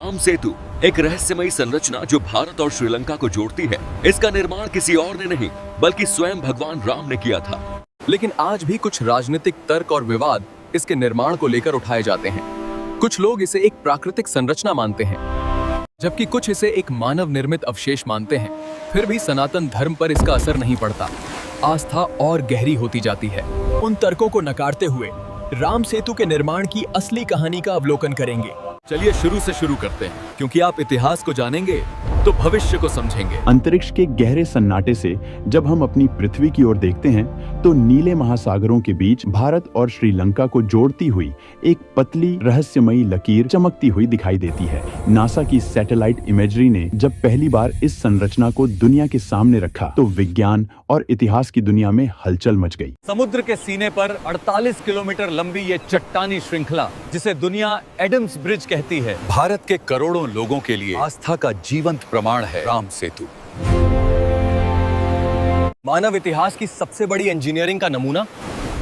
राम सेतु एक रहस्यमयी संरचना जो भारत और श्रीलंका को जोड़ती है। इसका निर्माण किसी और ने नहीं बल्कि स्वयं भगवान राम ने किया था। लेकिन आज भी कुछ राजनीतिक तर्क और विवाद इसके निर्माण को लेकर उठाए जाते हैं। कुछ लोग इसे एक प्राकृतिक संरचना मानते हैं, जबकि कुछ इसे एक मानव निर्मित अवशेष मानते हैं। फिर भी सनातन धर्म पर इसका असर नहीं पड़ता। आस्था और गहरी होती जाती है। उन तर्कों को नकारते हुए राम सेतु के निर्माण की असली कहानी का अवलोकन करेंगे। चलिए शुरू से शुरू करते हैं, क्योंकि आप इतिहास को जानेंगे तो भविष्य को समझेंगे। अंतरिक्ष के गहरे सन्नाटे से जब हम अपनी पृथ्वी की ओर देखते हैं तो नीले महासागरों के बीच भारत और श्रीलंका को जोड़ती हुई एक पतली रहस्यमयी लकीर चमकती हुई दिखाई देती है। नासा की सैटेलाइट इमेजरी ने जब पहली बार इस संरचना को दुनिया के सामने रखा तो विज्ञान और इतिहास की दुनिया में हलचल मच गई। समुद्र के सीने पर 48 किलोमीटर लंबी ये चट्टानी श्रृंखला, जिसे दुनिया एडम्स ब्रिज कहती है, भारत के करोड़ों लोगों के लिए आस्था का जीवंत प्रमाण है। राम सेतु मानव इतिहास की सबसे बड़ी इंजीनियरिंग का नमूना।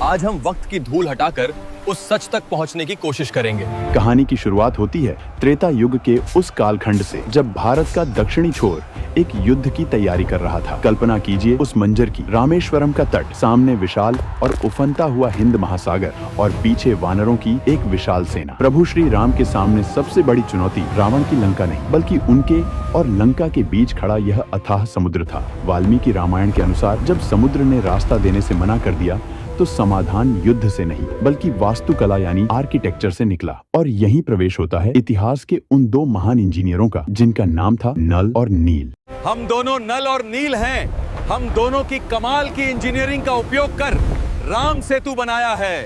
आज हम वक्त की धूल हटाकर उस सच तक पहुंचने की कोशिश करेंगे। कहानी की शुरुआत होती है त्रेता युग के उस कालखंड से जब भारत का दक्षिणी छोर एक युद्ध की तैयारी कर रहा था। कल्पना कीजिए उस मंजर की, रामेश्वरम का तट, सामने विशाल और उफनता हुआ हिंद महासागर और पीछे वानरों की एक विशाल सेना। प्रभु श्री राम के सामने सबसे बड़ी चुनौती रावण की लंका नहीं बल्कि उनके और लंका के बीच खड़ा यह अथाह समुद्र था। वाल्मीकि रामायण के अनुसार जब समुद्र ने रास्ता देने से मना कर दिया तो समाधान युद्ध से नहीं बल्कि वास्तुकला यानी आर्किटेक्चर से निकला। और यहीं प्रवेश होता है इतिहास के उन दो महान इंजीनियरों का जिनका नाम था नल और नील। हम दोनों नल और नील हैं। हम दोनों की कमाल की इंजीनियरिंग का उपयोग कर राम सेतु बनाया है।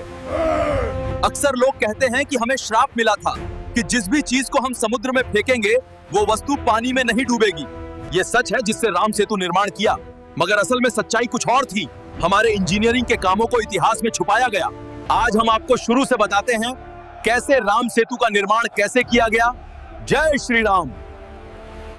अक्सर लोग कहते हैं कि हमें श्राप मिला था कि जिस भी चीज को हम समुद्र में फेंकेंगे वो वस्तु पानी में नहीं डूबेगी। ये सच है जिससे राम सेतु निर्माण किया, मगर असल में सच्चाई कुछ और थी। हमारे इंजीनियरिंग के कामों को इतिहास में छुपाया गया। आज हम आपको शुरू से बताते हैं कैसे राम सेतु का निर्माण कैसे किया गया। जय श्री राम।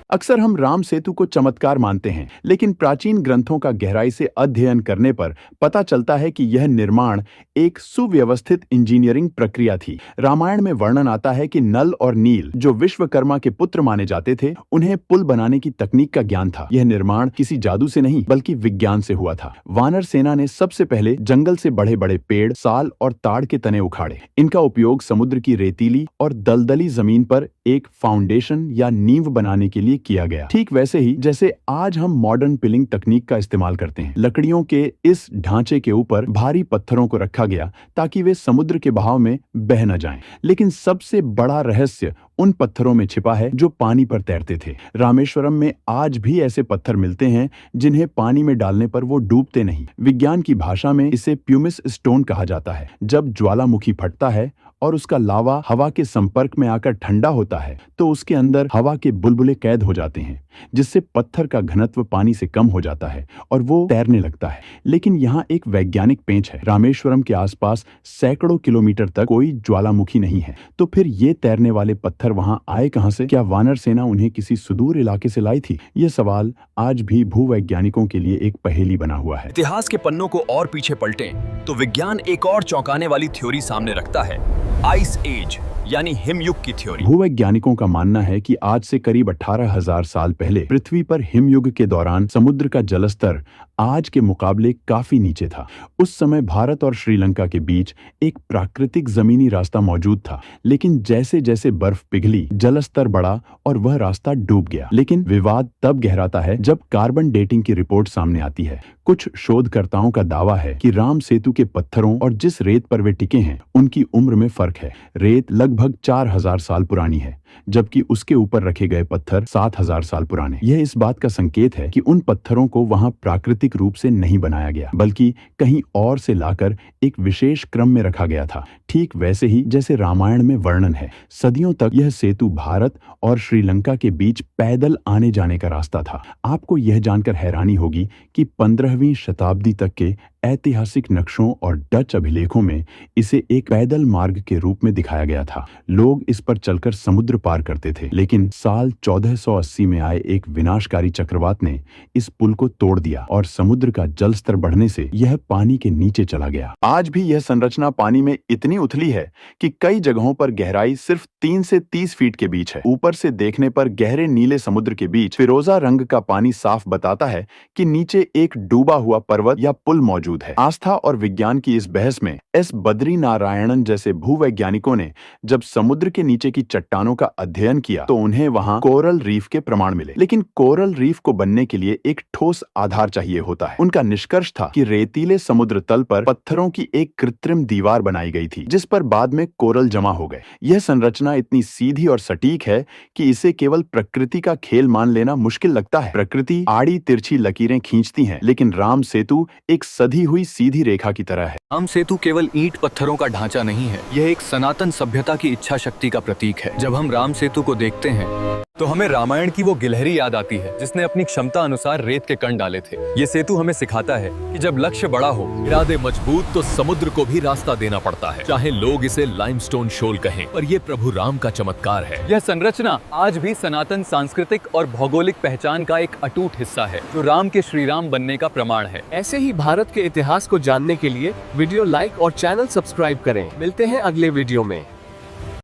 अक्सर हम राम सेतु को चमत्कार मानते हैं, लेकिन प्राचीन ग्रंथों का गहराई से अध्ययन करने पर पता चलता है कि यह निर्माण एक सुव्यवस्थित इंजीनियरिंग प्रक्रिया थी। रामायण में वर्णन आता है कि नल और नील, जो विश्वकर्मा के पुत्र माने जाते थे, उन्हें पुल बनाने की तकनीक का ज्ञान था। यह निर्माण किसी जादू से नहीं बल्कि विज्ञान से हुआ था। वानर सेना ने सबसे पहले जंगल से बड़े बड़े पेड़, साल और ताड़ के तने उखाड़े। इनका उपयोग समुद्र की रेतीली और दलदली जमीन पर एक फाउंडेशन या नींव बनाने के लिए किया गया। ठीक वैसे ही जैसे आज हम मॉडर्न पिलिंग तकनीक का इस्तेमाल करते हैं। लकड़ियों के इस ढांचे के ऊपर भारी पत्थरों को रखा गया ताकि वे समुद्र के बहाव में बह न जाएं। लेकिन सबसे बड़ा रहस्य उन पत्थरों में छिपा है जो पानी पर तैरते थे। रामेश्वरम में आज भी ऐसे पत्थर मिलते हैं जिन्हें पानी में डालने पर वो डूबते नहीं। विज्ञान की भाषा में इसे प्यूमिस स्टोन कहा जाता है। जब ज्वालामुखी फटता है और उसका लावा हवा के संपर्क में आकर ठंडा होता है तो उसके अंदर हवा के बुलबुले कैद हो जाते हैं, जिससे पत्थर का घनत्व पानी से कम हो जाता है और वो तैरने लगता है। लेकिन यहाँ एक वैज्ञानिक पेंच है। रामेश्वरम के आसपास सैकड़ों किलोमीटर तक कोई ज्वालामुखी नहीं है, तो फिर ये तैरने वाले पत्थर वहाँ आए कहाँ से? क्या वानर सेना उन्हें किसी सुदूर इलाके से लाई थी? ये सवाल आज भी भूवैज्ञानिकों के लिए एक पहेली बना हुआ है। इतिहास के पन्नों को और पीछे पलटें तो विज्ञान एक और चौंकाने वाली थ्योरी सामने रखता है, आइस एज यानी हिमयुग की थ्योरी। भूवैज्ञानिकों का मानना है कि आज से करीब 18,000 साल पहले पृथ्वी पर हिमयुग के दौरान समुद्र का जलस्तर आज के मुकाबले काफी नीचे था। उस समय भारत और श्रीलंका के बीच एक प्राकृतिक जमीनी रास्ता मौजूद था, लेकिन जैसे जैसे बर्फ पिघली जलस्तर बढ़ा और वह रास्ता डूब गया। लेकिन विवाद तब गहराता है जब कार्बन डेटिंग की रिपोर्ट सामने आती है। कुछ शोधकर्ताओं का दावा है कि राम सेतु के पत्थरों और जिस रेत पर वे टिके हैं उनकी उम्र में फर्क है। रेत लगभग 4,000 साल पुरानी है, जबकि उसके ऊपर रखे गए पत्थर 7,000 साल पुराने। यह इस बात का संकेत है कि उन पत्थरों को वहां प्राकृतिक रूप से नहीं बनाया गया बल्कि कहीं और से लाकर एक विशेष क्रम में रखा गया था। ठीक वैसे ही जैसे रामायण में वर्णन है। सदियों तक यह सेतु भारत और श्रीलंका के बीच पैदल आने जाने का रास्ता था। आपको यह जानकर हैरानी होगी कि 15वीं शताब्दी तक के ऐतिहासिक नक्शों और डच अभिलेखों में इसे एक पैदल मार्ग के रूप में दिखाया गया था। लोग इस पर चलकर समुद्र पार करते थे, लेकिन साल 1480 में आए एक विनाशकारी चक्रवात ने इस पुल को तोड़ दिया और समुद्र का जल स्तर बढ़ने से यह पानी के नीचे चला गया। आज भी यह संरचना पानी में इतनी उथली है कि कई जगहों पर गहराई सिर्फ 3 से 30 फीट के बीच है। ऊपर से देखने पर गहरे नीले समुद्र के बीच फिरोजा रंग का पानी साफ बताता है कि नीचे एक डूबा हुआ पर्वत या पुल मौजूद है। आस्था और विज्ञान की इस बहस में एस बद्री नारायणन जैसे भूवैज्ञानिकों ने जब समुद्र के नीचे की चट्टानों का अध्ययन किया तो उन्हें वहां कोरल रीफ के प्रमाण मिले। लेकिन कोरल रीफ को बनने के लिए एक ठोस आधार चाहिए होता है। उनका निष्कर्ष था कि रेतीले समुद्र तल पर पत्थरों की एक कृत्रिम दीवार बनाई गई थी, जिस पर बाद में कोरल जमा हो गए। यह संरचना इतनी सीधी और सटीक है कि इसे केवल प्रकृति का खेल मान लेना मुश्किल लगता है। प्रकृति आड़ी तिरछी लकीरें खींचती है, लेकिन राम सेतु एक सधी हुई सीधी रेखा की तरह है। राम सेतु केवल ईंट पत्थरों का ढांचा नहीं है, यह एक सनातन सभ्यता की इच्छा शक्ति का प्रतीक है। जब हम राम सेतु को देखते हैं तो हमें रामायण की वो गिलहरी याद आती है जिसने अपनी क्षमता अनुसार रेत के कण डाले थे। ये सेतु हमें सिखाता है कि जब लक्ष्य बड़ा हो, इरादे मजबूत, तो समुद्र को भी रास्ता देना पड़ता है। चाहे लोग इसे लाइमस्टोन शोल कहें, पर ये प्रभु राम का चमत्कार है। यह संरचना आज भी सनातन सांस्कृतिक और भौगोलिक पहचान का एक अटूट हिस्सा है, जो राम के श्रीराम बनने का प्रमाण है। ऐसे ही भारत के इतिहास को जानने के लिए वीडियो लाइक और चैनल सब्सक्राइब करें। मिलते हैं अगले वीडियो में।